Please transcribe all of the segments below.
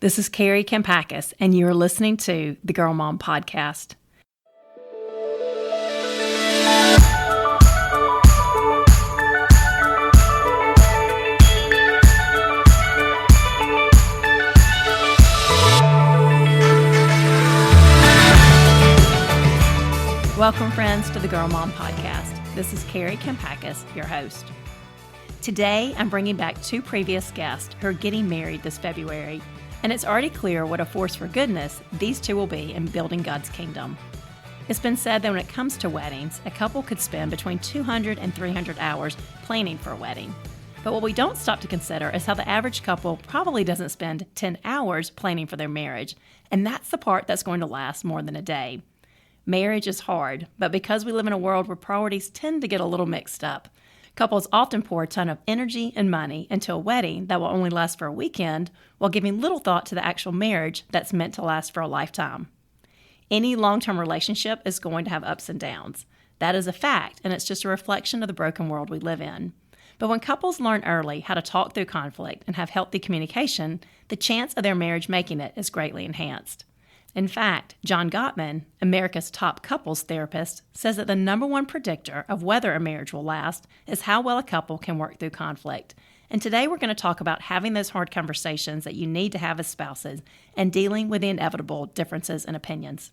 This is Kari, and you're listening to the Girl Mom Podcast. Welcome, friends, to the Girl Mom Podcast. This is Kari, your host. Today, I'm bringing back two previous guests who are getting married this February, and it's already clear what a force for goodness these two will be in building God's kingdom. It's been said that when it comes to weddings, a couple could spend between 200 and 300 hours planning for a wedding. But what we don't stop to consider is how the average couple probably doesn't spend 10 hours planning for their marriage, and that's the part that's going to last more than a day. Marriage is hard, but because we live in a world where priorities tend to get a little mixed up, couples often pour a ton of energy and money into a wedding that will only last for a weekend while giving little thought to the actual marriage that's meant to last for a lifetime. Any long-term relationship is going to have ups and downs. That is a fact, and it's just a reflection of the broken world we live in. But when couples learn early how to talk through conflict and have healthy communication, the chance of their marriage making it is greatly enhanced. In fact, John Gottman, America's top couples therapist, says that the number one predictor of whether a marriage will last is how well a couple can work through conflict. And today we're going to talk about having those hard conversations that you need to have as spouses and dealing with the inevitable differences in opinions.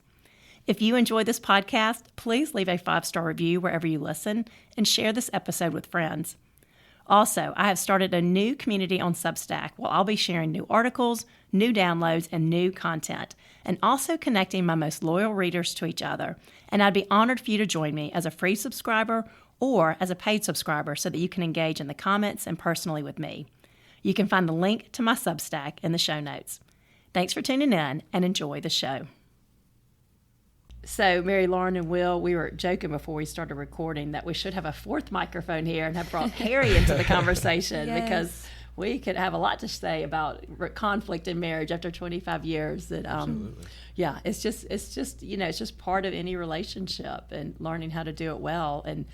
If you enjoy this podcast, please leave a 5-star review wherever you listen and share this episode with friends. Also, I have started a new community on Substack where I'll be sharing new articles, new downloads, and new content, and also connecting my most loyal readers to each other. And I'd be honored for you to join me as a free subscriber or as a paid subscriber so that you can engage in the comments and personally with me. You can find the link to my Substack in the show notes. Thanks for tuning in and enjoy the show. So, Mary Lauren and Will, we were joking before we started recording that we should have a fourth microphone here and have brought Kari into the conversation because we could have a lot to say about conflict in marriage after 25 years. That, yeah, it's just part of any relationship and learning how to do it well. And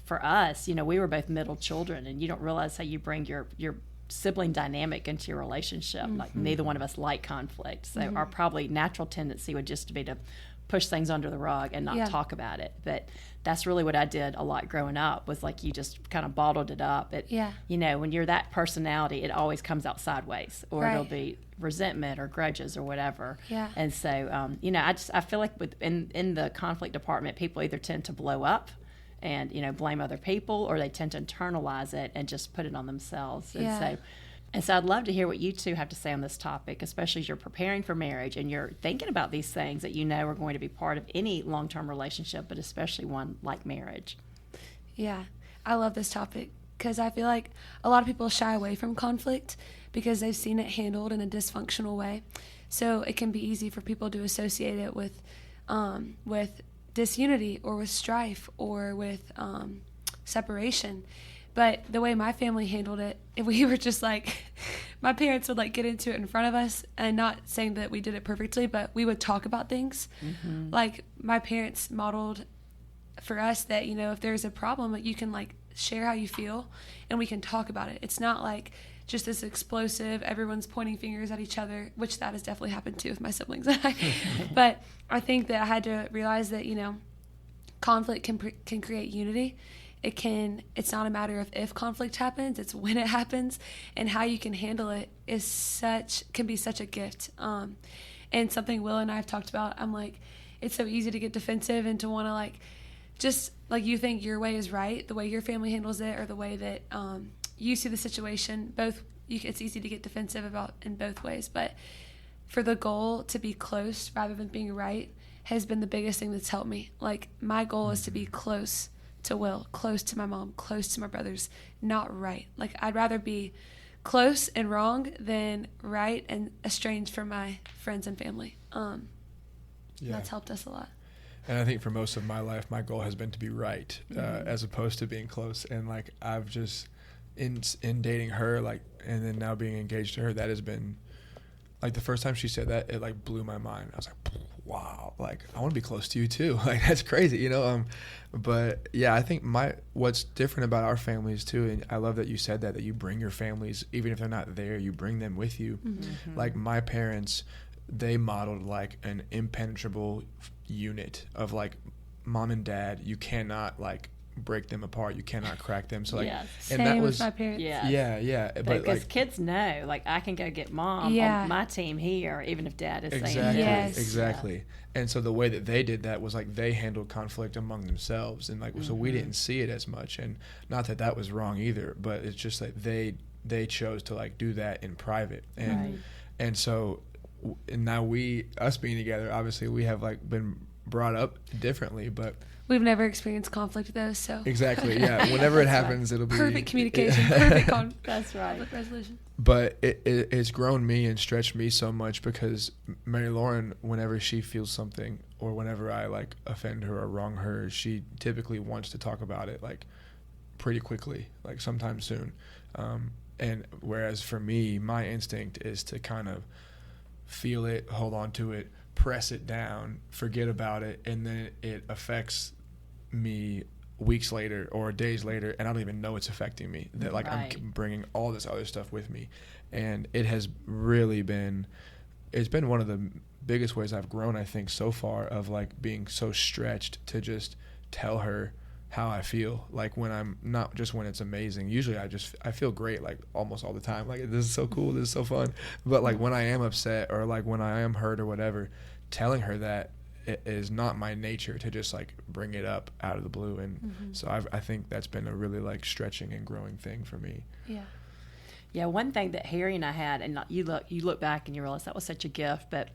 for us, we were both middle children, and you don't realize how you bring your sibling dynamic into your relationship. Mm-hmm. Like neither one of us like conflict, so our probably natural tendency would just be to push things under the rug and not talk about it. But that's really what I did a lot growing up, was like you just kind of bottled it up. When you're that personality, it always comes out sideways, or it'll be resentment or grudges or whatever. And so I feel like in the conflict department, people either tend to blow up and blame other people, or they tend to internalize it and just put it on themselves. And so I'd love to hear what you two have to say on this topic, especially as you're preparing for marriage and you're thinking about these things that are going to be part of any long-term relationship, but especially one like marriage. Yeah, I love this topic because I feel like a lot of people shy away from conflict because they've seen it handled in a dysfunctional way. So it can be easy for people to associate it with disunity or with strife or with separation. But the way my family handled it, we were just like, my parents would get into it in front of us, and not saying that we did it perfectly, but we would talk about things. Mm-hmm. Like my parents modeled for us that, if there's a problem, you can share how you feel and we can talk about it. It's not just this explosive, everyone's pointing fingers at each other, which that has definitely happened too with my siblings. But I think that I had to realize that, conflict can create unity. It's not a matter of if conflict happens, it's when it happens, and how you can handle it can be such a gift. And something Will and I have talked about, I'm like, it's so easy to get defensive and to want to you think your way is right, the way your family handles it, or the way that you see the situation. It's easy to get defensive about in both ways, but for the goal to be close rather than being right has been the biggest thing that's helped me. My goal is to be close to Will, close to my mom, close to my brothers, not right. I'd rather be close and wrong than right and estranged from my friends and family. That's helped us a lot. And I think for most of my life, my goal has been to be right, as opposed to being close. And I've just in dating her, and then now being engaged to her, that has been the first time she said that, it blew my mind. I was like, wow, like I want to be close to you too. Like that's crazy, you know? But yeah, I think what's different about our families too, and I love that you said that you bring your families, even if they're not there, you bring them with you. Mm-hmm. Like my parents, they modeled like an impenetrable unit of like mom and dad. You cannot like break them apart. You cannot crack them. So like, yes. and Same that with was my parents. yeah. But because like, kids know, like I can go get mom on my team here, even if dad is saying yes. Exactly. Yeah. And so the way that they did that was like they handled conflict among themselves, and like so we didn't see it as much. And not that that was wrong either, but it's just like they chose to like do that in private. And and so and now us being together, obviously we have like been brought up differently, but we've never experienced conflict though, so exactly, yeah. Whenever it happens, it'll be perfect communication, perfect that's right. conflict resolution. But it's grown me and stretched me so much because Mary Lauren, whenever she feels something or whenever I like offend her or wrong her, she typically wants to talk about it like pretty quickly, like sometime soon. And whereas for me, my instinct is to kind of feel it, hold on to it, press it down, forget about it, and then it affects me weeks later or days later, and I don't even know it's affecting me. That like I'm bringing all this other stuff with me, and it has really been, it's been one of the biggest ways I've grown, I think, so far, of like being so stretched to just tell her how I feel, like when I'm not just when it's amazing. Usually I feel great like almost all the time, like this is so cool, this is so fun. But like when I am upset or like when I am hurt or whatever, telling her that it is not my nature to just like bring it up out of the blue. And so I think that's been a really like stretching and growing thing for me. Yeah, one thing that Harry and I had, and you look back and you realize that was such a gift, but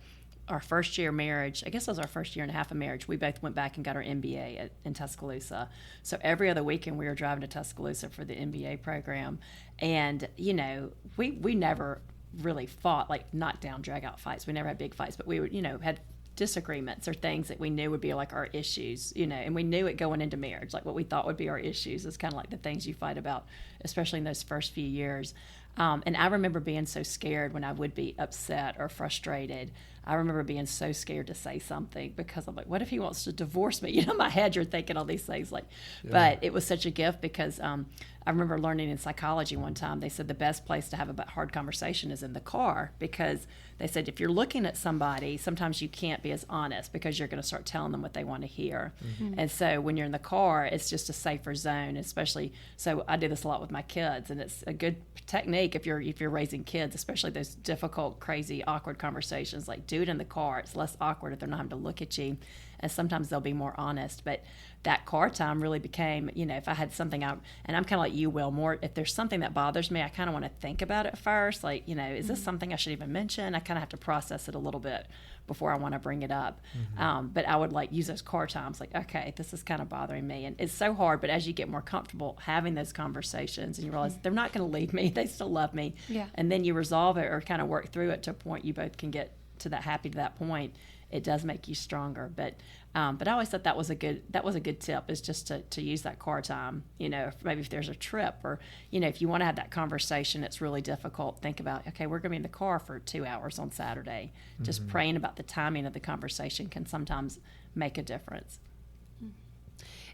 our first year marriage, I guess it was our first year and a half of marriage, we both went back and got our MBA in Tuscaloosa. So every other weekend we were driving to Tuscaloosa for the MBA program. And, you know, we never really fought, like knockdown, drag out fights. We never had big fights, but we would, you know, had disagreements or things that we knew would be like our issues, you know, and we knew it going into marriage, like what we thought would be our issues is kind of like the things you fight about, especially in those first few years. And I remember being so scared when I would be upset or frustrated. I remember being so scared to say something because I'm like, what if he wants to divorce me? You know, in my head, you're thinking all these things like, but it was such a gift because I remember learning in psychology one time, they said the best place to have a hard conversation is in the car, because they said if you're looking at somebody, sometimes you can't be as honest because you're going to start telling them what they want to hear. And so when you're in the car, it's just a safer zone, especially, so I do this a lot with my kids, and it's a good technique if you're raising kids, especially those difficult, crazy, awkward conversations, like do it in the car. It's less awkward if they're not having to look at you, and sometimes they'll be more honest. But that car time really became, you know, if I had something and I'm kind of like you, Will, more if there's something that bothers me, I kind of want to think about it first, like, you know, is this something I should even mention? I kind of have to process it a little bit before I want to bring it up. But I would like use those car times, like, okay, this is kind of bothering me, and it's so hard, but as you get more comfortable having those conversations and you realize they're not going to leave me, they still love me, and then you resolve it or kind of work through it to a point you both can get to that point, it does make you stronger. But I always thought that was a good tip, is just to use that car time. You know, maybe if there's a trip, or, you know, if you want to have that conversation, it's really difficult. Think about, okay, we're going to be in the car for 2 hours on Saturday. Just praying about the timing of the conversation can sometimes make a difference.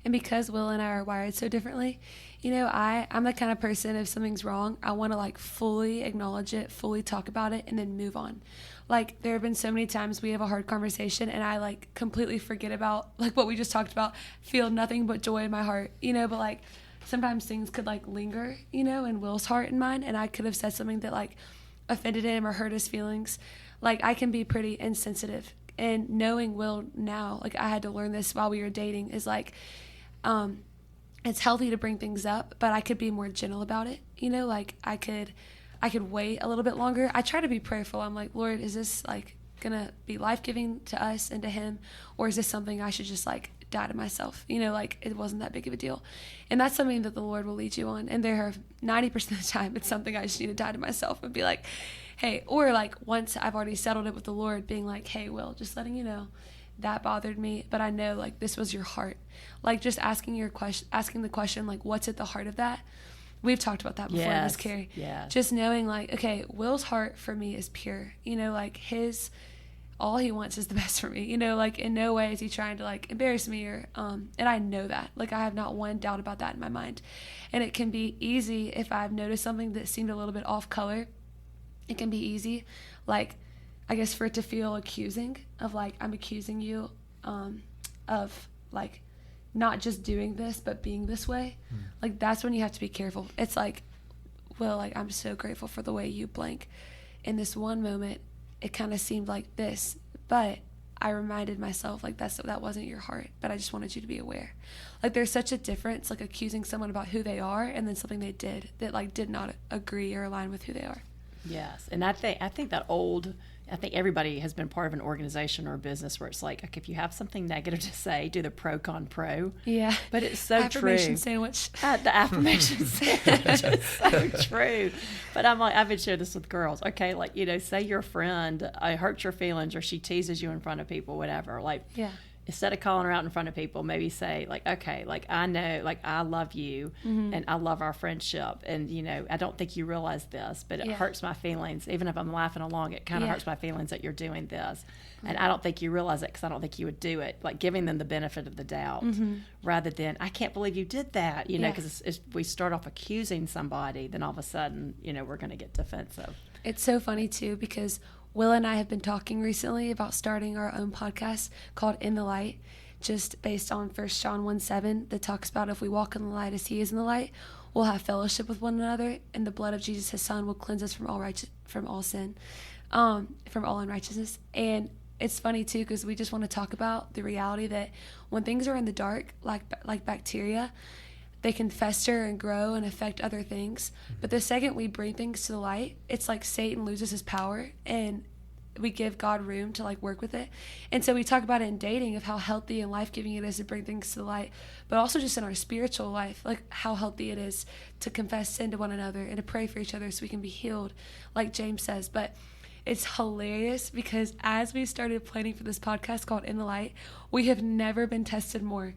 And because Will and I are wired so differently, you know, I'm the kind of person, if something's wrong, I want to like fully acknowledge it, fully talk about it, and then move on. Like, there have been so many times we have a hard conversation and I like completely forget about like what we just talked about, feel nothing but joy in my heart, you know, but like sometimes things could like linger, you know, in Will's heart and mine, and I could have said something that like offended him or hurt his feelings. Like, I can be pretty insensitive, and knowing Will now, like I had to learn this while we were dating, is like, it's healthy to bring things up, but I could be more gentle about it, you know, like I could wait a little bit longer. I try to be prayerful. I'm like, Lord, is this like gonna be life-giving to us and to him, or is this something I should just like die to myself, you know, like it wasn't that big of a deal. And that's something that the Lord will lead you on, and there are 90% of the time it's something I just need to die to myself and be like, hey, or like once I've already settled it with the Lord, being like, hey, Will, just letting you know that bothered me, but I know like this was your heart. Like just asking the question, like, what's at the heart of that? We've talked about that before, Miss Kari. Yeah. Just knowing like, okay, Will's heart for me is pure. You know, like all he wants is the best for me, like in no way is he trying to like embarrass me or and I know that, like I have not one doubt about that in my mind. And it can be easy if I've noticed something that seemed a little bit off color. It can be easy, like I guess for it to feel accusing of like I'm accusing you of like not just doing this but being this way. Like that's when you have to be careful. It's like, well, like I'm so grateful for the way you blank. In this one moment it kind of seemed like this, but I reminded myself like that wasn't your heart, but I just wanted you to be aware. Like there's such a difference, like accusing someone about who they are and then something they did that like did not agree or align with who they are. Yes, and I think I think everybody has been part of an organization or a business where it's like, okay, if you have something negative to say, do the pro-con pro. Yeah. But it's so affirmation true. Sandwich. The affirmation sandwich is so true. But I'm like, I've been sharing this with girls. Okay, like, say your friend hurts your feelings or she teases you in front of people, whatever. Like, yeah. Instead of calling her out in front of people, maybe say like, okay, like I know, like I love you and I love our friendship. And, I don't think you realize this, but it hurts my feelings. Even if I'm laughing along, it kind of hurts my feelings that you're doing this. And I don't think you realize it because I don't think you would do it. Like giving them the benefit of the doubt rather than, I can't believe you did that, because we start off accusing somebody, then all of a sudden, we're going to get defensive. It's so funny too, because Will and I have been talking recently about starting our own podcast called In the Light, just based on 1 John 1:7 that talks about if we walk in the light as he is in the light, we'll have fellowship with one another, and the blood of Jesus, his son, will cleanse us from all sin, from all unrighteousness. And it's funny too, because we just want to talk about the reality that when things are in the dark, like bacteria, they can fester and grow and affect other things. But the second we bring things to the light, it's like Satan loses his power and we give God room to like work with it. And so we talk about it in dating, of how healthy and life-giving it is to bring things to the light, but also just in our spiritual life, like how healthy it is to confess sin to one another and to pray for each other so we can be healed, like James says. But it's hilarious because as we started planning for this podcast called In the Light, we have never been tested more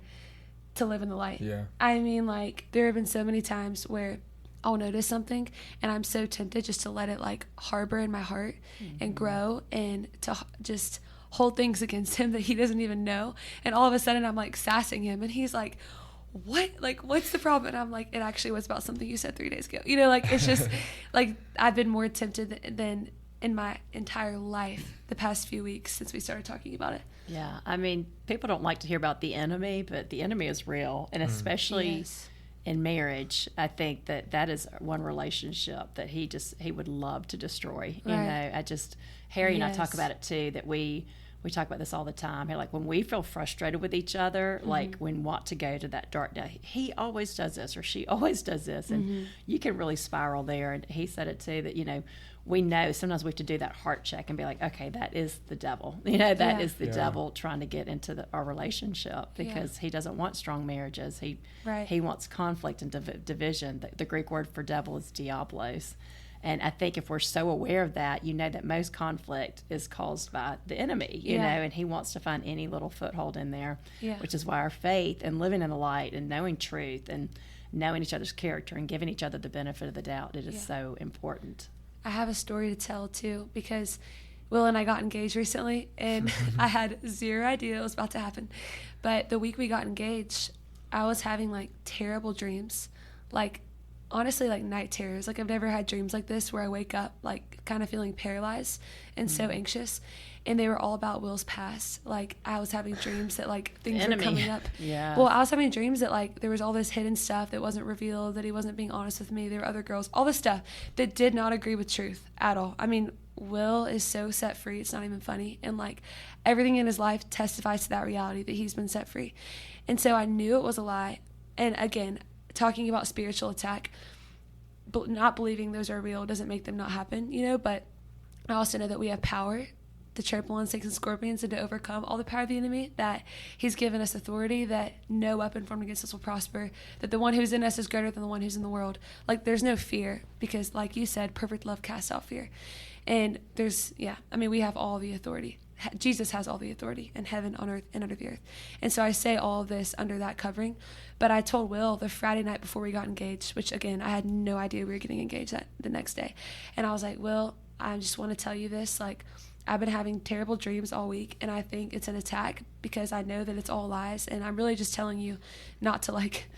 to live in the light. Yeah. I mean, like there have been so many times where I'll notice something and I'm so tempted just to let it like harbor in my heart and grow and to just hold things against him that he doesn't even know. And all of a sudden I'm like sassing him and he's like, what? Like, what's the problem? And I'm like, it actually was about something you said 3 days ago. Like it's just like I've been more tempted than in my entire life the past few weeks since we started talking about it. Yeah, I mean, people don't like to hear about the enemy, but the enemy is real, and especially in marriage, I think that is one relationship that he would love to destroy. Right. Harry and I talk about it too, that we talk about this all the time. Like when we feel frustrated with each other, like when want to go to that dark day, he always does this or she always does this, and you can really spiral there. And he said it too, that we know sometimes we have to do that heart check and be like, okay, that is the devil. That is the devil trying to get into our relationship, because he doesn't want strong marriages. He wants conflict and division. The Greek word for devil is diablos. And I think if we're so aware of that, that most conflict is caused by the enemy, and he wants to find any little foothold in there, which is why our faith and living in the light and knowing truth and knowing each other's character and giving each other the benefit of the doubt, it is so important. I have a story to tell too, because Will and I got engaged recently and I had zero idea it was about to happen. But the week we got engaged, I was having like terrible dreams, like honestly like night terrors. Like I've never had dreams like this where I wake up like kind of feeling paralyzed and so anxious. And they were all about Will's past. Like I was having dreams that like things were coming up. Yeah. Well, I was having dreams that like there was all this hidden stuff that wasn't revealed, that he wasn't being honest with me. There were other girls, all this stuff that did not agree with truth at all. I mean, Will is so set free, it's not even funny. And like everything in his life testifies to that reality that he's been set free. And so I knew it was a lie. And again, talking about spiritual attack, but not believing those are real doesn't make them not happen, but I also know that we have power to trample on snakes and scorpions and to overcome all the power of the enemy, that he's given us authority, that no weapon formed against us will prosper, that the one who's in us is greater than the one who's in the world. Like there's no fear, because like you said, perfect love casts out fear. And we have all the authority. Jesus has all the authority in heaven, on earth, and under the earth. And so I say all of this under that covering. But I told Will the Friday night before we got engaged, which again, I had no idea we were getting engaged the next day. And I was like, Will, I just want to tell you this, like, I've been having terrible dreams all week, and I think it's an attack because I know that it's all lies, and I'm really just telling you not to, like,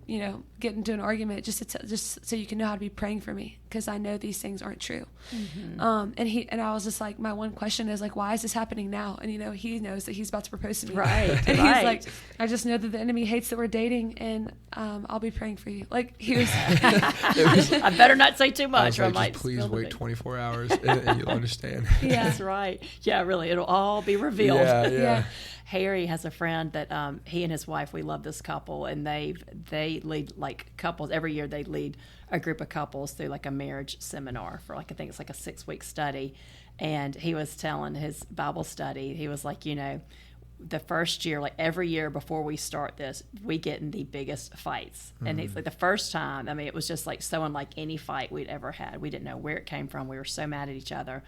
you know, get into an argument, just so you can know how to be praying for me, because I know these things aren't true. And I was just like, my one question is like, why is this happening now? And, you know, he knows that he's about to propose to me. Right. And he's like, I just know that the enemy hates that we're dating, and I'll be praying for you. Like, he was. I better not say too much, or I might. Just please wait 24 hours, and you'll understand. Yeah. That's right. Yeah, really, it'll all be revealed. Yeah. Harry has a friend that he and his wife, we love this couple, and they lead like couples every year. They lead a group of couples through like a marriage seminar for like, I think it's like a 6-week study. And he was telling his Bible study, he was like, you know, the first year, like every year before we start this, we get in the biggest fights. And it's like the first time, I mean, it was just like so unlike any fight we'd ever had. We didn't know where it came from. We were so mad at each other.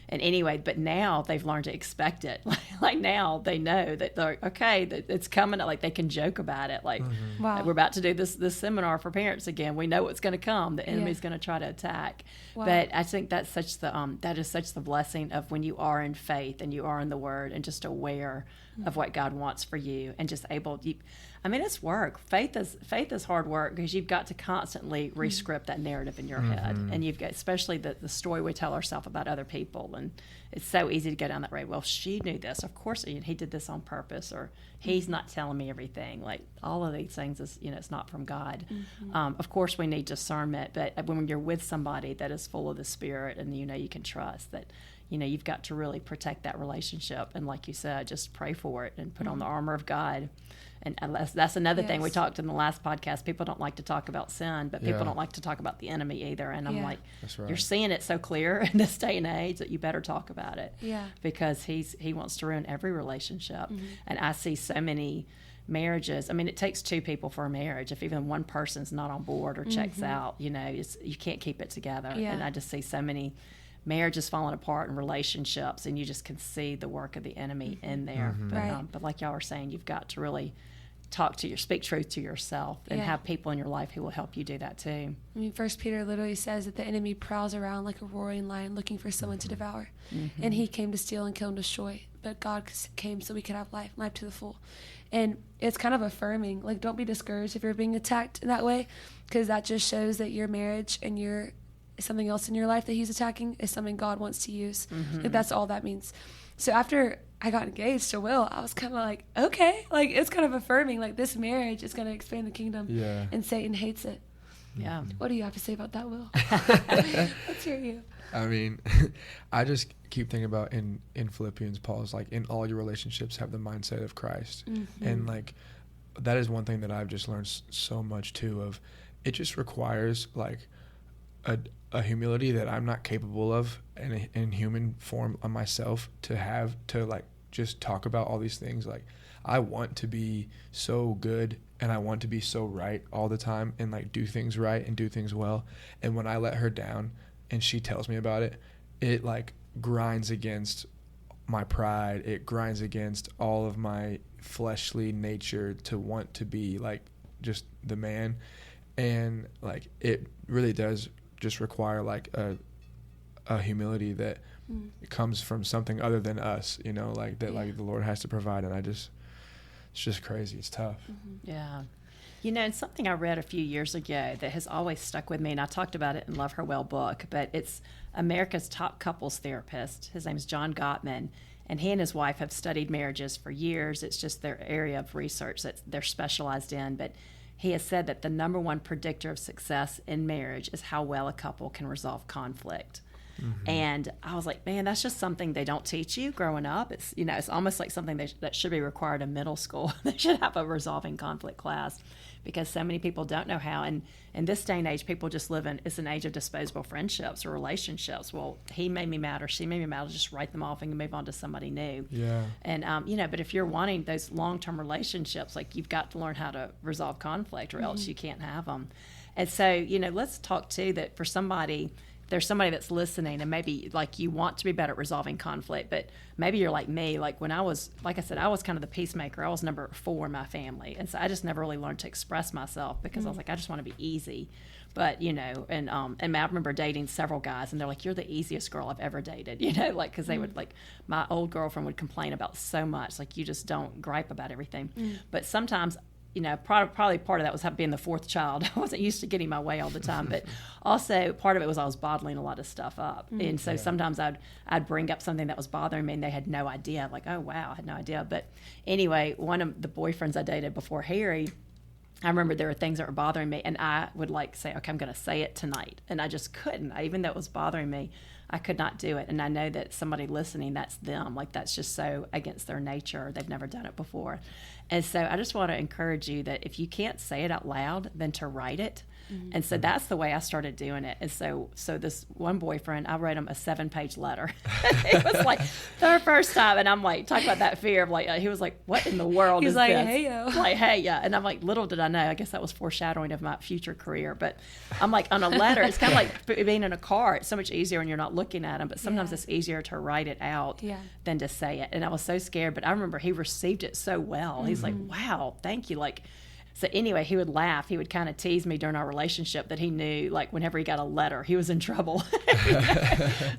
And anyway, but now they've learned to expect it. Like now they know that they're okay, that it's coming. Like they can joke about it. Like Wow. we're about to do this seminar for parents again. We know what's going to come. The enemy's going to try to attack. Wow. But I think that's such that is such the blessing of when you are in faith and you are in the Word and just aware of what God wants for you and just able. I mean, it's work. Faith is hard work because you've got to constantly re-script that narrative in your head, and you've got, especially the story we tell ourselves about other people, and it's so easy to go down that road. Well, she knew this, of course he did this on purpose, or he's not telling me everything. Like all of these things is, you know, it's not from God. Of course, we need discernment, but when you're with somebody that is full of the Spirit, and you know you can trust that. You know, you've got to really protect that relationship, and like you said, just pray for it and put on the armor of God. And that's another thing we talked in the last podcast. People don't like to talk about sin, but people don't like to talk about the enemy either. And I'm like, you're seeing it so clear in this day and age that you better talk about it. Yeah. Because he wants to ruin every relationship. And I see so many marriages. I mean, it takes 2 people for a marriage. If even one person's not on board or checks out, you know, you can't keep it together. Yeah. And I just see so many marriages falling apart in relationships, and you just can see the work of the enemy in there. But like y'all are saying, you've got to really speak truth to yourself, and have people in your life who will help you do that too. I mean, 1 Peter literally says that the enemy prowls around like a roaring lion looking for someone to devour. And he came to steal and kill and destroy. But God came so we could have life to the full. And it's kind of affirming. Like, don't be discouraged if you're being attacked in that way, because that just shows that your marriage and something else in your life that he's attacking is something God wants to use. Like, that's all that means. So after I got engaged to Will, I was kind of like, okay, like it's kind of affirming, like this marriage is going to expand the kingdom, and Satan hates it. Yeah. What do you have to say about that, Will? Let's hear you. I mean, I just keep thinking about in Philippians, Paul's like, in all your relationships have the mindset of Christ. And like, that is one thing that I've just learned so much too, of it just requires like a humility that I'm not capable of in human form on myself to have to like just talk about all these things. Like, I want to be so good and I want to be so right all the time and like do things right and do things well. And when I let her down and she tells me about it, it like grinds against my pride. It grinds against all of my fleshly nature to want to be like just the man. And like, it really does just require like a humility that comes from something other than us, you know, like that, like the Lord has to provide. And it's just crazy. It's tough. Yeah. You know, and something I read a few years ago that has always stuck with me, and I talked about it in Love Her Well book, but it's America's top couples therapist. His name is John Gottman, and he and his wife have studied marriages for years. It's just their area of research that they're specialized in, but he has said that the number one predictor of success in marriage is how well a couple can resolve conflict. And I was like, man, that's just something they don't teach you growing up. It's, you know, it's almost like something that should be required in middle school. They should have a resolving conflict class, because so many people don't know how. And in this day and age, people just it's an age of disposable friendships or relationships. Well, he made me mad or she made me mad. I'll just write them off and move on to somebody new. Yeah. And, you know, but if you're wanting those long-term relationships, like, you've got to learn how to resolve conflict, or else you can't have them. And so, you know, let's talk too that for somebody, there's somebody that's listening, and maybe like you want to be better at resolving conflict, but maybe you're like me. Like when I was, like I said, I was kind of the peacemaker. I was number 4 in my family. And so I just never really learned to express myself, because I was like, I just want to be easy. But, you know, and I remember dating several guys, and they're like, you're the easiest girl I've ever dated, you know, like, because they would, like, my old girlfriend would complain about so much, like, you just don't gripe about everything. But sometimes, you know, probably part of that was being the fourth child. I wasn't used to getting my way all the time, but also part of it was I was bottling a lot of stuff up. And so sometimes I'd bring up something that was bothering me, and they had no idea, like, oh, wow, I had no idea. But anyway, one of the boyfriends I dated before Harry, I remember there were things that were bothering me, and I would like say, okay, I'm going to say it tonight. And I just couldn't. Even though it was bothering me, I could not do it. And I know that somebody listening, that's them. Like, that's just so against their nature. They've never done it before. And so I just want to encourage you that if you can't say it out loud, then to write it. And so that's the way I started doing it. And so this one boyfriend, I wrote him a 7-page letter. It was like the first time, and I'm like, talk about that fear of like, he was like, what in the world is like, this? hey, yo. Like, hey, yeah. And I'm like, little did I know, I guess that was foreshadowing of my future career. But I'm like, on a letter, it's kind of like being in a car. It's so much easier when you're not looking at them, but sometimes it's easier to write it out than to say it. And I was so scared, but I remember he received it so well. He's like, wow, thank you. Like, so anyway, he would laugh. He would kind of tease me during our relationship that he knew, like, whenever he got a letter, he was in trouble.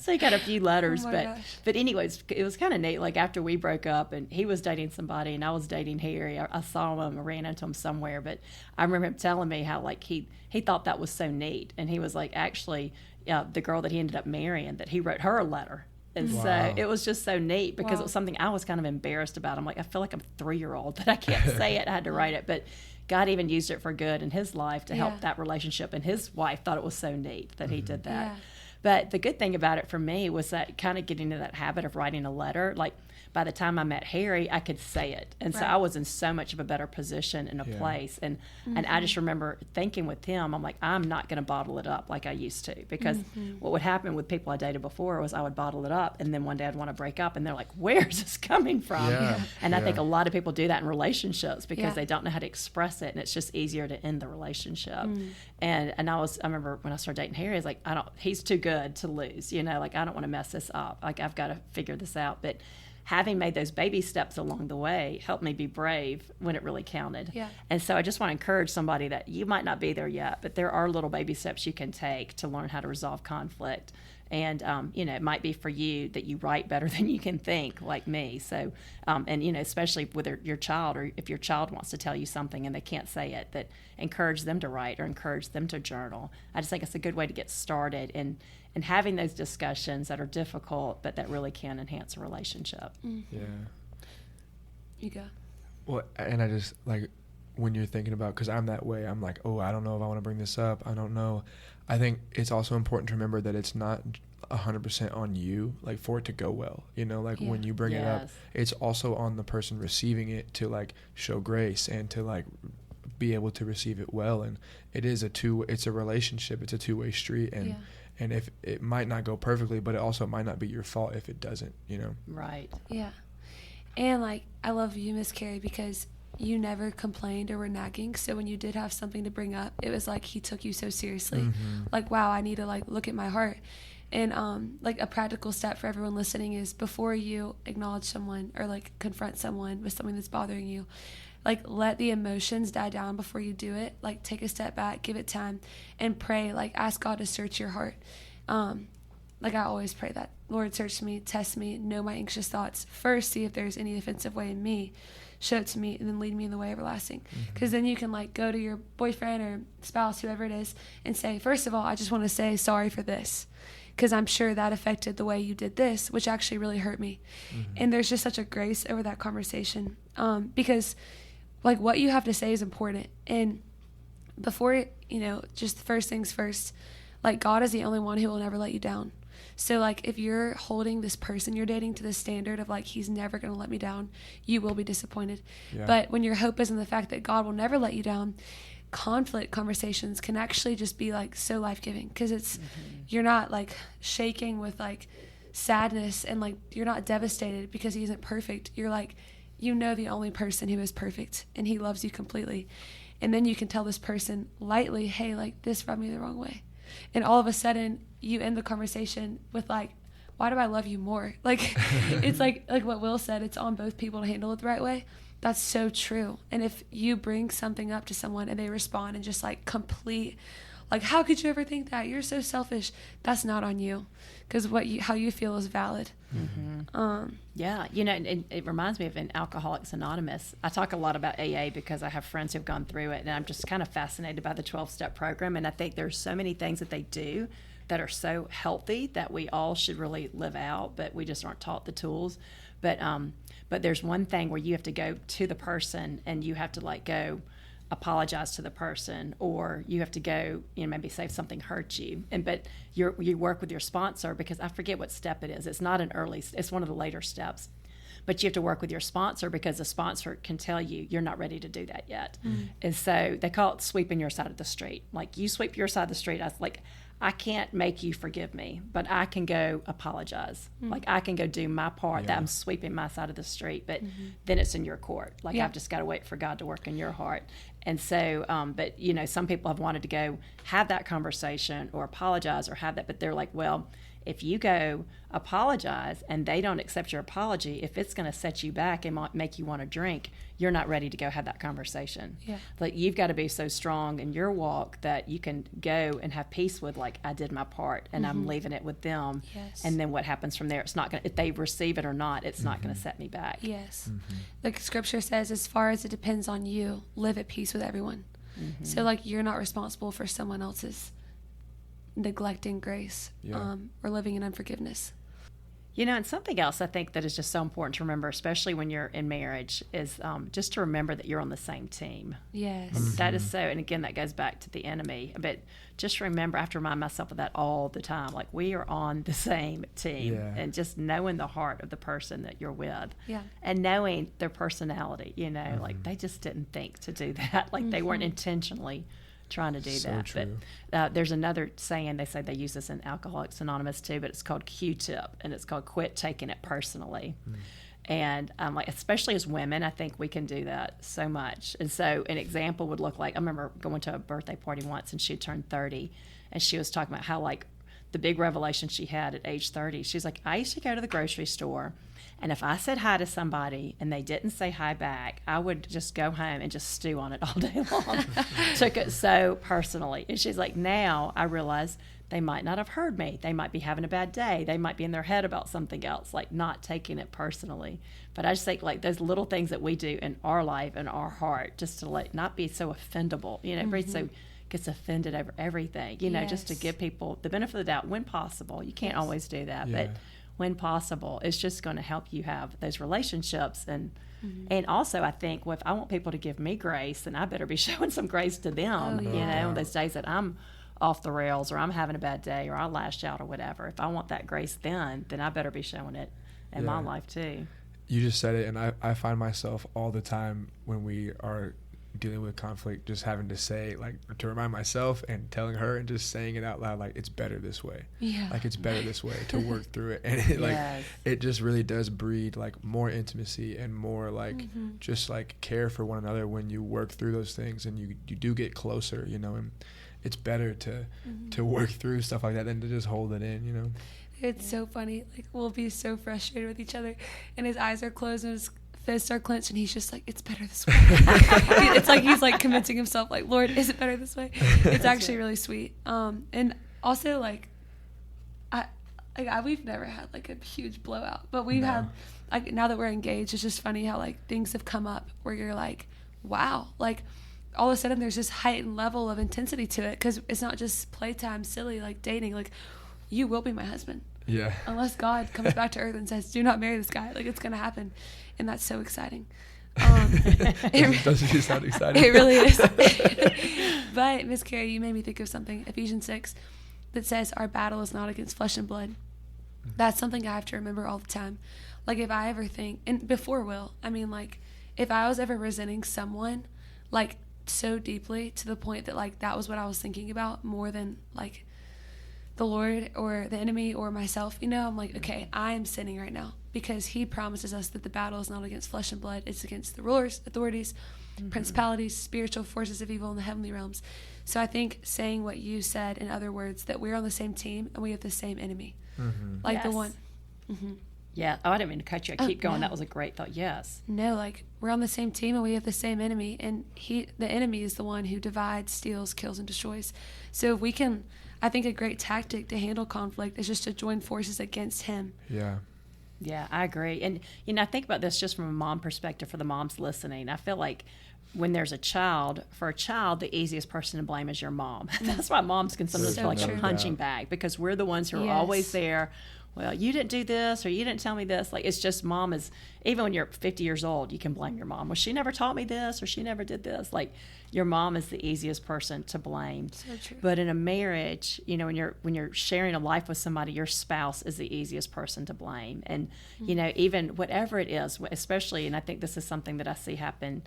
So he got a few letters. But anyways, it was kind of neat. Like, after we broke up and he was dating somebody and I was dating Harry, I saw him, I ran into him somewhere. But I remember him telling me how, like, he thought that was so neat. And he was like, actually, the girl that he ended up marrying, that he wrote her a letter. And so it was just so neat because it was something I was kind of embarrassed about. I'm like, I feel like I'm a 3-year-old that I can't say it. I had to write it. But God even used it for good in his life to help that relationship. And his wife thought it was so neat that he did that. Yeah. But the good thing about it for me was that kind of getting into that habit of writing a letter, like, by the time I met Harry, I could say it. And so I was in so much of a better position in a place. And I just remember thinking with him, I'm like, I'm not going to bottle it up like I used to. Because what would happen with people I dated before was I would bottle it up, and then one day I'd want to break up, and they're like, where's this coming from? And I think a lot of people do that in relationships because they don't know how to express it, and it's just easier to end the relationship. And I remember when I started dating Harry, I was like, he's too good to lose. You know, like, I don't want to mess this up. Like, I've got to figure this out. But having made those baby steps along the way helped me be brave when it really counted. And so I just want to encourage somebody that you might not be there yet, but there are little baby steps you can take to learn how to resolve conflict. And, you know, it might be for you that you write better than you can think, like me. So, and, you know, especially with your child, or if your child wants to tell you something and they can't say it, that encourage them to write or encourage them to journal. I just think it's a good way to get started and having those discussions that are difficult, but that really can enhance a relationship. Yeah. You go. Well, and I just, like, when you're thinking about, because I'm that way, I'm like, oh, I don't know if I want to bring this up. I don't know. I think it's also important to remember that it's not 100% on you, like, for it to go well. You know, like, when you bring it up, it's also on the person receiving it to, like, show grace and to, like, be able to receive it well. And it's a relationship. It's a two-way street. And if it might not go perfectly, but it also might not be your fault if it doesn't, you know? Right. Yeah. And, like, I love you, Miss Kari, because you never complained or were nagging. So when you did have something to bring up, it was like he took you so seriously. Like, wow, I need to, like, look at my heart. And, like, a practical step for everyone listening is before you acknowledge someone or, like, confront someone with something that's bothering you, like, let the emotions die down before you do it. Like, take a step back, give it time, and pray. Like, ask God to search your heart. Like, I always pray that. Lord, search me, test me, know my anxious thoughts. First, see if there's any offensive way in me. Show it to me, and then lead me in the way everlasting. Because then you can, like, go to your boyfriend or spouse, whoever it is, and say, first of all, I just want to say sorry for this. Because I'm sure that affected the way you did this, which actually really hurt me. And there's just such a grace over that conversation. Because, like, what you have to say is important. And before, you know, just first things first, like, God is the only one who will never let you down. So, like, if you're holding this person you're dating to the standard of, like, he's never going to let me down, you will be disappointed. But when your hope is in the fact that God will never let you down, conflict conversations can actually just be, like, so life-giving. Because it's, you're not, like, shaking with, like, sadness and, like, you're not devastated because he isn't perfect. You're, like, you know the only person who is perfect, and he loves you completely. And then you can tell this person lightly, hey, like, this rubbed me the wrong way. And all of a sudden, you end the conversation with, like, why do I love you more? Like, it's like what Will said, it's on both people to handle it the right way. That's so true. And if you bring something up to someone and they respond in just, like, complete, Like, how could you ever think that? You're so selfish. That's not on you, because how you feel is valid. Yeah, and it reminds me of in Alcoholics Anonymous. I talk a lot about AA because I have friends who've gone through it, and I'm just kind of fascinated by the 12-step program. And I think there's so many things that they do that are so healthy that we all should really live out, but we just aren't taught the tools. But there's one thing where you have to go to the person and you have to go apologize to the person, or you have to go, maybe say something hurt you. But you work with your sponsor, because I forget what step it is. It's not it's one of the later steps. But you have to work with your sponsor, because the sponsor can tell you you're not ready to do that yet. And so they call it sweeping your side of the street. Like, you sweep your side of the street. I can't make you forgive me, but I can go apologize. Like, I can go do my part, that I'm sweeping my side of the street, but then it's in your court. Like, I've just got to wait for God to work in your heart. And so, but, some people have wanted to go have that conversation or apologize or have that, but they're like, well, if you go apologize and they don't accept your apology, if it's going to set you back and make you want to drink, you're not ready to go have that conversation. Yeah. Like, you've got to be so strong in your walk that you can go and have peace with, like, I did my part and I'm leaving it with them. Yes. And then what happens from there, it's not going to, if they receive it or not, it's not going to set me back. Yes. Like scripture says, as far as it depends on you, live at peace with everyone. So, like, you're not responsible for someone else's neglecting grace or living in unforgiveness. And something else I think that is just so important to remember, especially when you're in marriage, is just to remember that you're on the same team. Yes. That is so, and again, that goes back to the enemy. But just remember, I have to remind myself of that all the time. Like, we are on the same team. Yeah. And just knowing the heart of the person that you're with. Yeah. And knowing their personality, like, they just didn't think to do that. Like, they weren't intentionally trying to do that. True. But there's another saying, they say they use this in Alcoholics Anonymous too, but it's called Q-tip, and it's called quit taking it personally. And like, especially as women, I think we can do that so much. And so an example would look like, I remember going to a birthday party once, and she had turned 30, and she was talking about how, like, the big revelation she had at age 30. She's like, I used to go to the grocery store, and if I said hi to somebody and they didn't say hi back, I would just go home and just stew on it all day long. Took it so personally. And she's like, now I realize they might not have heard me. They might be having a bad day. They might be in their head about something else, like, not taking it personally. But I just think, like, those little things that we do in our life and our heart, just to not be so offendable. Everybody so gets offended over everything, just to give people the benefit of the doubt when possible. You can't always do that, but when possible, it's just going to help you have those relationships. And also, I think, well, if I want people to give me grace, then I better be showing some grace to them, on those days that I'm off the rails or I'm having a bad day or I lash out or whatever. If I want that grace then I better be showing it in my life too. You just said it, and I find myself all the time when we are dealing with conflict, just having to say, like, to remind myself and telling her and just saying it out loud, like, it's better this way. Yeah. Like, it's better this way to work through it. And it, it just really does breed, like, more intimacy and more, like, just, like, care for one another when you work through those things, and you do get closer, and it's better to work through stuff like that than to just hold it in, It's so funny. Like, we'll be so frustrated with each other, and his eyes are closed and his fists are clenched, and he's just like, it's better this way. It's like he's, like, convincing himself, like, Lord, is it better this way? It's actually really sweet. And also, like, we've never had, like, a huge blowout, but we've had, like, now that we're engaged, it's just funny how, like, things have come up where you're like, wow, like, all of a sudden there's this heightened level of intensity to it, because it's not just playtime, silly, like, dating. Like, you will be my husband. Yeah. Unless God comes back to earth and says, do not marry this guy. Like, it's going to happen. And that's so exciting. Doesn't it sound exciting? It really is. But, Miss Kari, you made me think of something, Ephesians 6, that says our battle is not against flesh and blood. That's something I have to remember all the time. Like, if I ever think, and before Will, I mean, like, if I was ever resenting someone, like, so deeply to the point that, like, that was what I was thinking about more than, like, the Lord or the enemy or myself, I'm like, okay, I am sinning right now, because he promises us that the battle is not against flesh and blood. It's against the rulers, authorities, principalities, spiritual forces of evil in the heavenly realms. So I think saying what you said, in other words, that we're on the same team and we have the same enemy. Like, the one. Yeah. Oh, I didn't mean to cut you. I keep going. No. That was a great thought. Yes. No, like we're on the same team and we have the same enemy, and the enemy is the one who divides, steals, kills, and destroys. So if we can, I think a great tactic to handle conflict is just to join forces against him. Yeah. Yeah, I agree. And, I think about this just from a mom perspective for the moms listening. I feel like when there's a child, for a child, the easiest person to blame is your mom. That's why moms can sometimes feel like true. a punching bag, because we're the ones who are always there. Well, you didn't do this, or you didn't tell me this. Like, it's just mom is, even when you're 50 years old, you can blame your mom. Well, she never taught me this, or she never did this. Like, your mom is the easiest person to blame. So true. But in a marriage, when you're sharing a life with somebody, your spouse is the easiest person to blame. And, even whatever it is, especially, and I think this is something that I see happen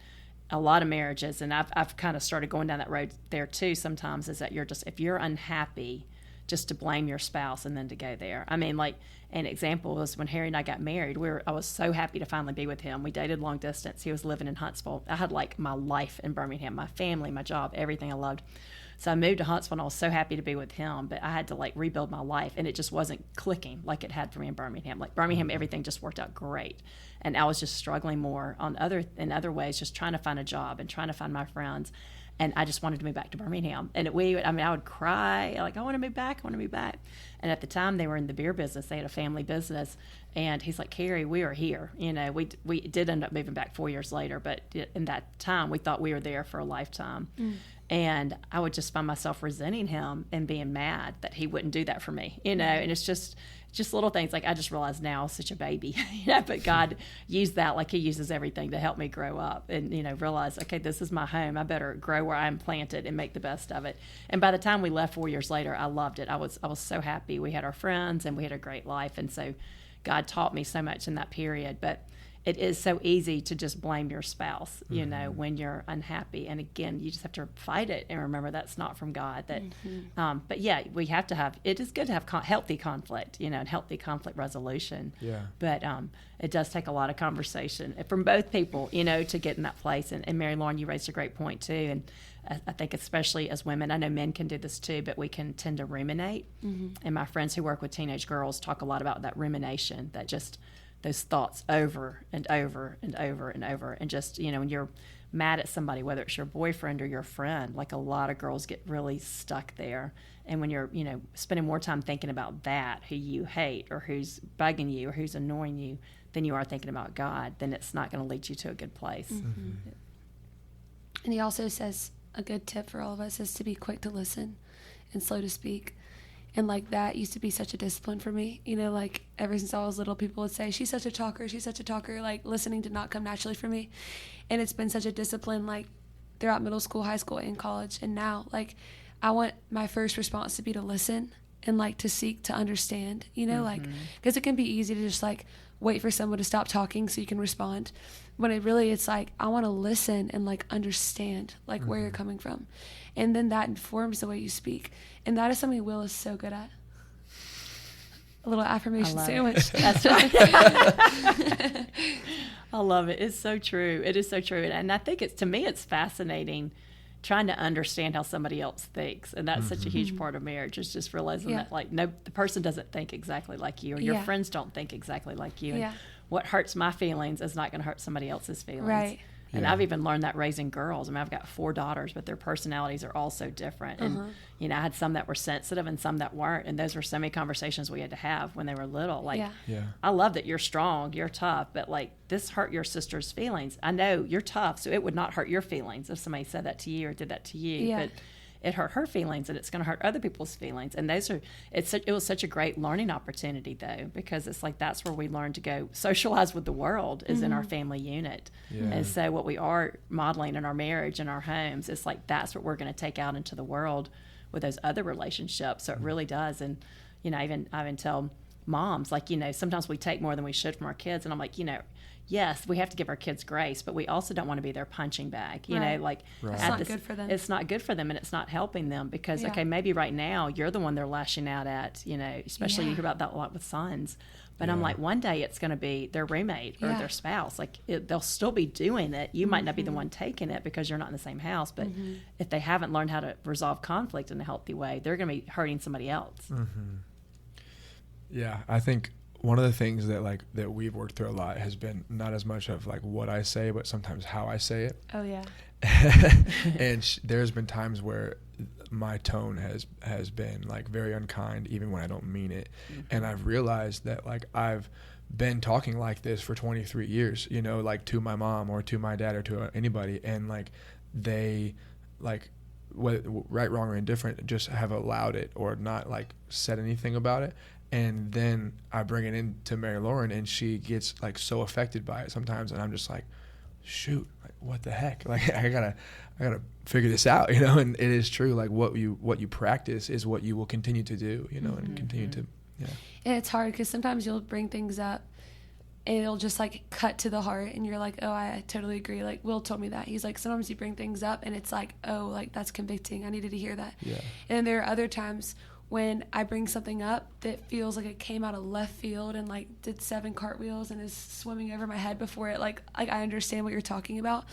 a lot of marriages, and I've kind of started going down that road there too sometimes, is that if you're unhappy, just to blame your spouse and then to go there. I mean, like, an example was when Harry and I got married, I was so happy to finally be with him. We dated long distance. He was living in Huntsville. I had like my life in Birmingham, my family, my job, everything I loved. So I moved to Huntsville and I was so happy to be with him, but I had to like rebuild my life, and it just wasn't clicking like it had for me in Birmingham. Like Birmingham, everything just worked out great. And I was just struggling more in other ways, just trying to find a job and trying to find my friends. And I just wanted to move back to Birmingham. And I would cry, like, I want to move back. And at the time, they were in the beer business. They had a family business. And he's like, Kari, we are here. We did end up moving back 4 years later. But in that time, we thought we were there for a lifetime. And I would just find myself resenting him and being mad that he wouldn't do that for me, And it's just little things. Like, I just realize now I was such a baby, but God used that, like he uses everything, to help me grow up and, realize, okay, this is my home. I better grow where I'm planted and make the best of it. And by the time we left 4 years later, I loved it. I was so happy. We had our friends and we had a great life. And so God taught me so much in that period. But it is so easy to just blame your spouse, when you're unhappy. And again, you just have to fight it and remember that's not from God. But yeah, we have to have, it is good to have healthy conflict, and healthy conflict resolution. Yeah. But it does take a lot of conversation from both people, to get in that place. And Mary Lauren, you raised a great point too. And I think especially as women, I know men can do this too, but we can tend to ruminate. And my friends who work with teenage girls talk a lot about that rumination, that just those thoughts over and over and over and over. And just, when you're mad at somebody, whether it's your boyfriend or your friend, like a lot of girls get really stuck there. And when you're, spending more time thinking about that, who you hate or who's bugging you or who's annoying you, than you are thinking about God, then it's not going to lead you to a good place. And he also says a good tip for all of us is to be quick to listen and slow to speak. And like that used to be such a discipline for me. Like ever since I was little, people would say, she's such a talker. Like listening did not come naturally for me. And it's been such a discipline, like throughout middle school, high school, and college. And now, like, I want my first response to be to listen and like to seek to understand, like, because it can be easy to just like wait for someone to stop talking so you can respond. When it's like, I want to listen and like understand like where you're coming from. And then that informs the way you speak. And that is something Will is so good at. A little affirmation sandwich. That's right. I love it. It's so true. It is so true. And I think to me, it's fascinating trying to understand how somebody else thinks. And that's such a huge part of marriage, is just realizing that the person doesn't think exactly like you, or your friends don't think exactly like you. And what hurts my feelings is not going to hurt somebody else's feelings. Right. And I've even learned that raising girls. I mean, I've got 4 daughters, but their personalities are all so different. And, I had some that were sensitive and some that weren't. And those were so many conversations we had to have when they were little. Like, I love that you're strong, you're tough, but like, this hurt your sister's feelings. I know you're tough, so it would not hurt your feelings if somebody said that to you or did that to you. But it hurt her feelings, and it's going to hurt other people's feelings. And it was such a great learning opportunity, though, because it's like that's where we learn to go socialize with the world, is in our family unit. And so what we are modeling in our marriage and our homes, it's like that's what we're going to take out into the world with those other relationships. So it really does. And I even tell moms, like, sometimes we take more than we should from our kids, and I'm like, yes, we have to give our kids grace, but we also don't want to be their punching bag. Like, it's not good for them. It's not good for them, and it's not helping them, because okay, maybe right now you're the one they're lashing out at. Especially you hear about that a lot with sons. But I'm like, one day it's going to be their roommate or their spouse. Like, they'll still be doing it. You might not be the one taking it because you're not in the same house. But if they haven't learned how to resolve conflict in a healthy way, they're going to be hurting somebody else. Yeah, I think one of the things that we've worked through a lot has been not as much of like what I say, but sometimes how I say it. Oh yeah. And there's been times where my tone has been like very unkind, even when I don't mean it. Mm-hmm. And I've realized that like I've been talking like this for 23 years, you know, like to my mom or to my dad or to anybody, and like they like right, wrong, or indifferent, just have allowed it or not like said anything about it. And then I bring it into Mary Lauren, and she gets like so affected by it sometimes, and I'm just like, shoot, like what the heck? Like I gotta figure this out, you know. And it is true, like what you practice is what you will continue to do, you know, mm-hmm. and continue to, yeah. And it's hard because sometimes you'll bring things up and it'll just like cut to the heart, and you're like, oh, I totally agree. Like Will told me that. He's like, sometimes you bring things up and it's like, oh, like that's convicting. I needed to hear that. Yeah. And then there are other times when I bring something up that feels like it came out of left field and like did 7 cartwheels and is swimming over my head before it, like I understand what you're talking about.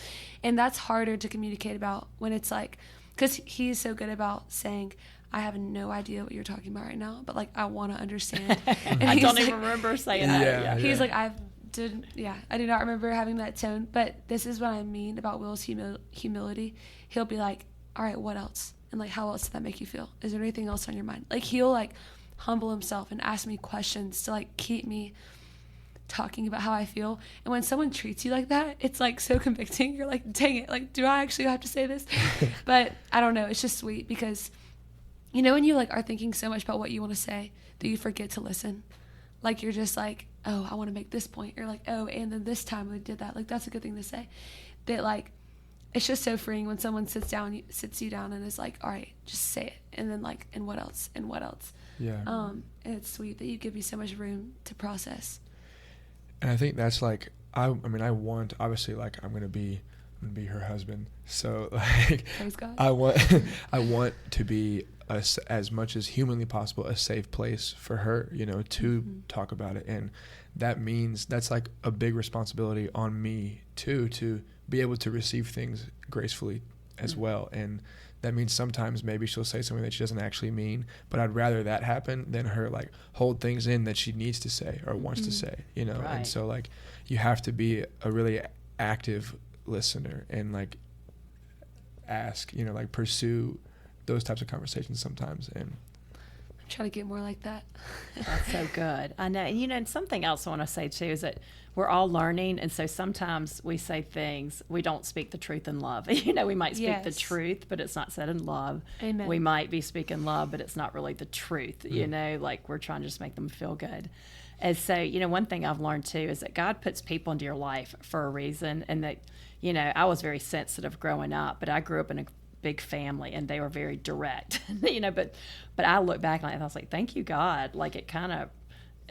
And that's harder to communicate about when it's like, because he's so good about saying, I have no idea what you're talking about right now, but like I want to understand. And I don't even remember saying that. Yeah. He's like, I do not remember having that tone, but this is what I mean about Will's humility. He'll be like, all right, what else? And like, how else did that make you feel? Is there anything else on your mind? Like he'll like humble himself and ask me questions to like keep me talking about how I feel. And when someone treats you like that, it's like so convicting. You're like, dang it, like do I actually have to say this? But I don't know, it's just sweet because you know when you like are thinking so much about what you want to say that you forget to listen. Like you're just like, oh, I want to make this point. Or like, oh, and then this time we did that. Like that's a good thing to say. That like it's just so freeing when someone sits you down and is like, all right, just say it. And then like, and what else? And what else? Yeah. And it's sweet that you give me so much room to process. And I think that's like, I mean, I want, obviously, like I'm going to be her husband. So like, praise God. I want to be as much as humanly possible a safe place for her, you know, to mm-hmm. talk about it. And that means that's like a big responsibility on me too, to be able to receive things gracefully as mm-hmm. well. And that means sometimes maybe she'll say something that she doesn't actually mean, but I'd rather that happen than her like hold things in that she needs to say or wants mm-hmm. to say, you know. Right. And so like you have to be a really active listener and like ask, you know, like pursue those types of conversations sometimes. And I'm trying to get more like that. That's so good. I know. And you know, and something else I want to say too is that we're all learning, and so sometimes we say things, we don't speak the truth in love. You know, we might speak yes. the truth, but it's not said in love. Amen. We might be speaking love, but it's not really the truth. Mm. You know, like we're trying to just make them feel good. And so, you know, one thing I've learned too is that God puts people into your life for a reason, and that, you know, I was very sensitive growing up, but I grew up in a big family and they were very direct, you know, but I look back and I was like, thank you, God. Like it kind of,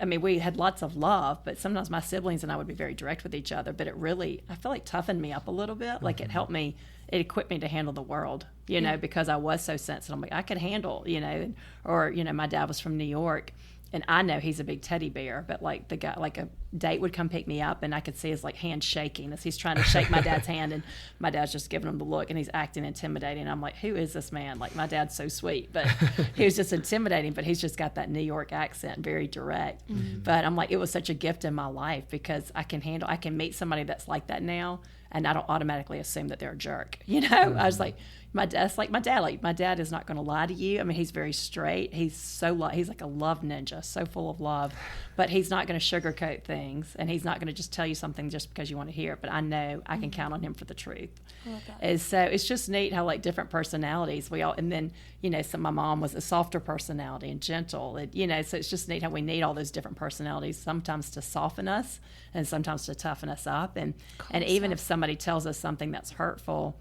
I mean, we had lots of love, but sometimes my siblings and I would be very direct with each other, but it really, I feel like toughened me up a little bit. Like it helped me, it equipped me to handle the world, you know, because I was so sensitive. I'm like, I could handle, you know, or, you know, my dad was from New York. And I know he's a big teddy bear, but like the guy, like a date would come pick me up and I could see his like hand shaking as he's trying to shake my dad's hand, and my dad's just giving him the look and he's acting intimidating. I'm like, who is this man? Like my dad's so sweet, but he was just intimidating, but he's just got that New York accent, very direct. Mm-hmm. But I'm like, it was such a gift in my life because I can meet somebody that's like that now and I don't automatically assume that they're a jerk. You know, mm-hmm. I was like, my dad's like my dad. Like my dad is not going to lie to you. I mean, he's very straight. He's like a love ninja, so full of love. But he's not going to sugarcoat things, and he's not going to just tell you something just because you want to hear it. But I know I can count on him for the truth. I love that. And so it's just neat how like different personalities we all. And then you know, so my mom was a softer personality and gentle. And, you know, so it's just neat how we need all those different personalities sometimes to soften us and sometimes to toughen us up. And even if somebody tells us something that's hurtful.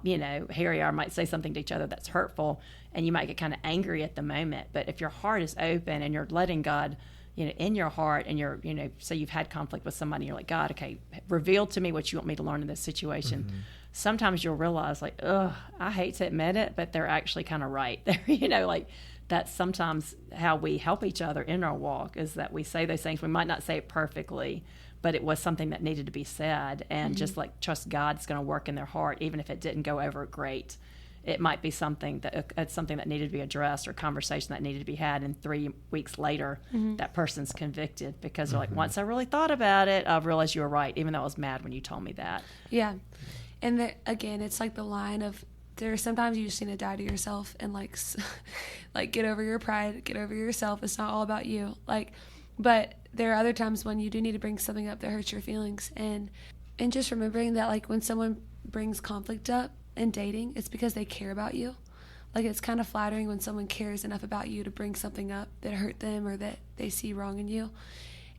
You know, Harry or I might say something to each other that's hurtful, and you might get kind of angry at the moment. But if your heart is open and you're letting God, you know, in your heart, and you're, you know, say you've had conflict with somebody, you're like, God, okay, reveal to me what you want me to learn in this situation. Mm-hmm. Sometimes you'll realize, like, ugh, I hate to admit it, but they're actually kind of right. You know, like that's sometimes how we help each other in our walk is that we say those things. We might not say it perfectly, but it was something that needed to be said, and just like trust God's going to work in their heart, even if it didn't go over great. it might be something that needed to be addressed or conversation that needed to be had, and 3 weeks later that person's convicted because they're like, once I really thought about it, I've realized you were right, even though I was mad when you told me that. Yeah. And again, it's like the line of, there's sometimes you just need to die to yourself and like get over your pride, get over yourself. It's not all about you. But there are other times when you do need to bring something up that hurts your feelings, and just remembering that like when someone brings conflict up in dating, it's because they care about you. Like, it's kind of flattering when someone cares enough about you to bring something up that hurt them or that they see wrong in you.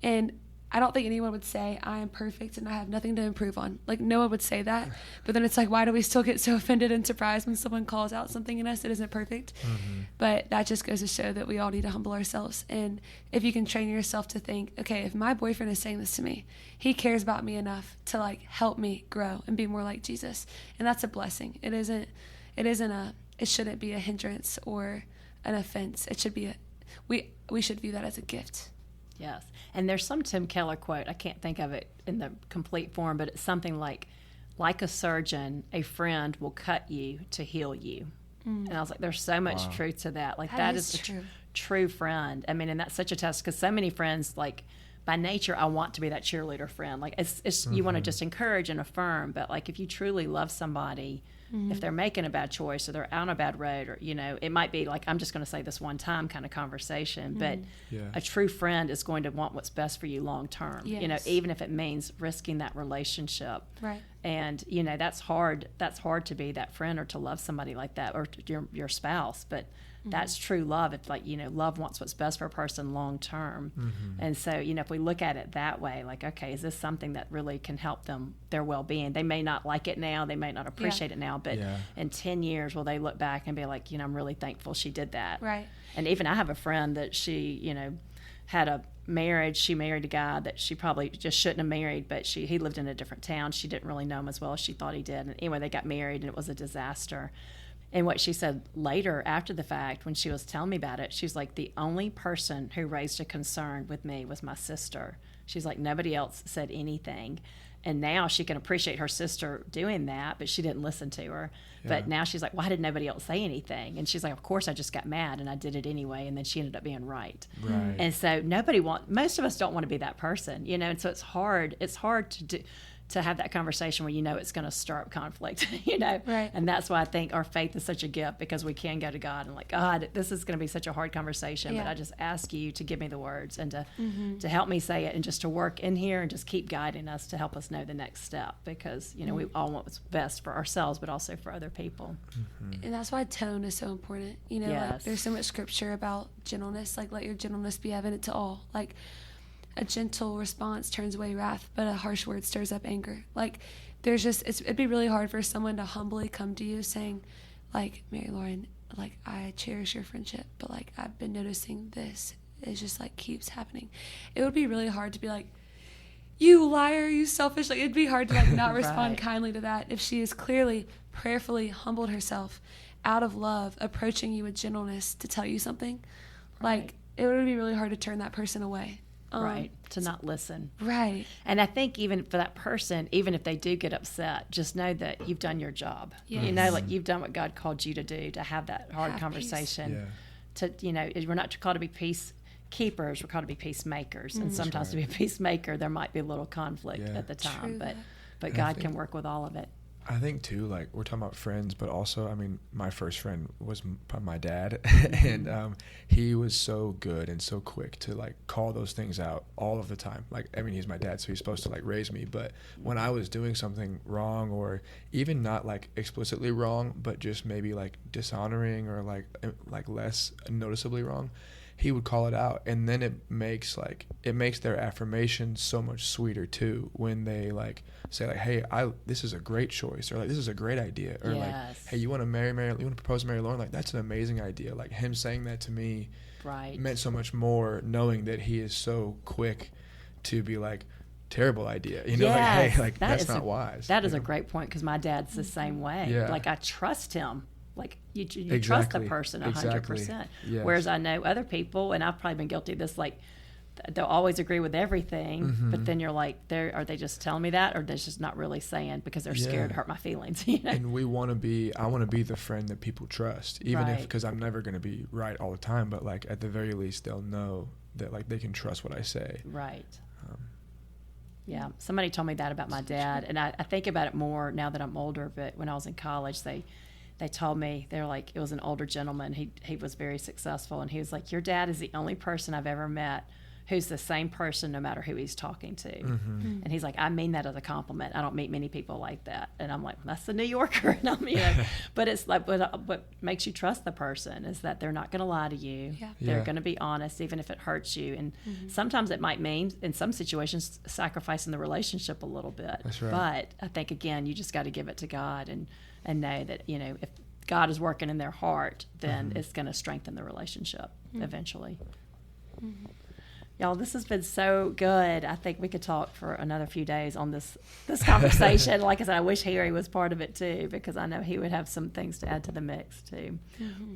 And I don't think anyone would say I am perfect and I have nothing to improve on. Like, no one would say that. But then it's like, why do we still get so offended and surprised when someone calls out something in us that isn't perfect? But that just goes to show that we all need to humble ourselves. And if you can train yourself to think, okay, if my boyfriend is saying this to me, he cares about me enough to like help me grow and be more like Jesus. And that's a blessing. It shouldn't be a hindrance or an offense. It should be we should view that as a gift. Yes. And there's some Tim Keller quote, I can't think of it in the complete form, but it's something like a surgeon, a friend will cut you to heal you. And I was like, there's so much truth to that. Like, that is a true friend. I mean, and that's such a test, because so many friends, like, by nature, I want to be that cheerleader friend. Like, it's you want to just encourage and affirm, but like, if you truly love somebody, if they're making a bad choice or they're on a bad road, or, you know, it might be like, I'm just going to say this one time kind of conversation, but a true friend is going to want what's best for you long term, you know, even if it means risking that relationship. Right. And, you know, that's hard to be that friend or to love somebody like that, or your spouse, but that's true love. If, like, you know, love wants what's best for a person long term. And so, you know, if we look at it that way, like, okay, is this something that really can help them, their well-being? They may not like it now, they may not appreciate it now, but in 10 years, will they look back and be like, you know, I'm really thankful she did that. Right. And even I have a friend that she, you know, had a marriage. She married a guy that she probably just shouldn't have married, but he lived in a different town. She didn't really know him as well as she thought he did. And anyway, they got married, and it was a disaster. And what she said later, after the fact, when she was telling me about it, she's like, the only person who raised a concern with me was my sister. She's like, nobody else said anything. And now she can appreciate her sister doing that, but she didn't listen to her. But now she's like, why did nobody else say anything? And she's like, of course I just got mad and I did it anyway. And then she ended up being right. And so most of us don't want to be that person, you know? And so it's hard to have that conversation where you know it's going to stir up conflict, you know? Right. And that's why I think our faith is such a gift, because we can go to God and like, God, this is going to be such a hard conversation, but I just ask you to give me the words and to help me say it, and just to work in here and just keep guiding us to help us know the next step, because, you know, we all want what's best for ourselves, but also for other people. And that's why tone is so important. You know, like, there's so much scripture about gentleness, like, let your gentleness be evident to all. Like, a gentle response turns away wrath, but a harsh word stirs up anger. Like, it'd be really hard for someone to humbly come to you saying, like, Mary Lauren, like, I cherish your friendship, but like, I've been noticing this. It just like keeps happening. It would be really hard to be like, you liar, you selfish. Like, it'd be hard to like not respond kindly to that if she has clearly, prayerfully humbled herself out of love, approaching you with gentleness to tell you something. Like, it would be really hard to turn that person away. To not listen. Right. And I think even for that person, even if they do get upset, just know that you've done your job. Yes. You know, like, you've done what God called you to do, to have that hard conversation. To, you know, we're not called to be peacekeepers, we're called to be peacemakers. And sometimes to be a peacemaker, there might be a little conflict at the time, but God can work with all of it. I think too, like, we're talking about friends, but also, I mean, my first friend was my dad, and he was so good and so quick to like call those things out all of the time. Like, I mean, he's my dad, so he's supposed to like raise me, but when I was doing something wrong, or even not like explicitly wrong, but just maybe like dishonoring or like less noticeably wrong, he would call it out, and then it makes their affirmation so much sweeter too, when they like say like, hey, this is a great choice, or like, this is a great idea, or like, hey, you want to marry Mary, you want to propose to Mary Lauren, like, that's an amazing idea. Like, him saying that to me meant so much more, knowing that he is so quick to be like, terrible idea, you know, like, hey, like, that's not wise. That is a great point, because my dad's the same way. Like, I trust him. Like, you trust the person 100%. Yes. Whereas I know other people, and I've probably been guilty of this, like, they'll always agree with everything, Mm-hmm. but then you're like, are they just telling me that, or they're just not really saying because they're scared to hurt my feelings? You know? And I want to be the friend that people trust, even if, Right. because I'm never going to be right all the time, but like at the very least, they'll know that like they can trust what I say. Right. Yeah. Somebody told me that about my dad, and I think about it more now that I'm older, but when I was in college, they told me, they're like, it was an older gentleman. He was very successful, and he was like, your dad is the only person I've ever met who's the same person no matter who he's talking to. Mm-hmm. And he's like, I mean that as a compliment. I don't meet many people like that. And I'm like, well, that's the New Yorker. And I'm, but it's like, what makes you trust the person is that they're not going to lie to you. Yeah. They're Yeah. going to be honest, even if it hurts you. And sometimes it might mean, in some situations, sacrificing the relationship a little bit. That's right. But I think, again, you just got to give it to God and know that, if God is working in their heart, then it's going to strengthen the relationship eventually. Y'all, this has been so good. I think we could talk for another few days on this conversation. Like I said, I wish Harry was part of it too, because I know he would have some things to add to the mix too.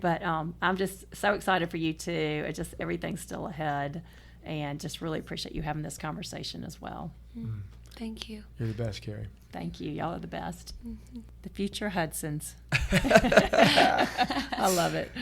But I'm just so excited for you too. It just, everything's still ahead, and just really appreciate you having this conversation as well. Thank you. You're the best, Kari. Thank you. Y'all are the best. The future Hudsons. I love it.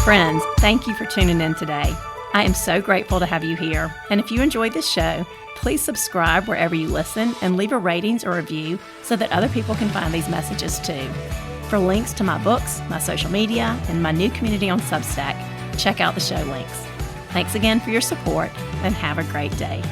Friends, thank you for tuning in today. I am so grateful to have you here. And if you enjoyed this show, please subscribe wherever you listen and leave a ratings or review so that other people can find these messages too. For links to my books, my social media, and my new community on Substack, check out the show links. Thanks again for your support, and have a great day.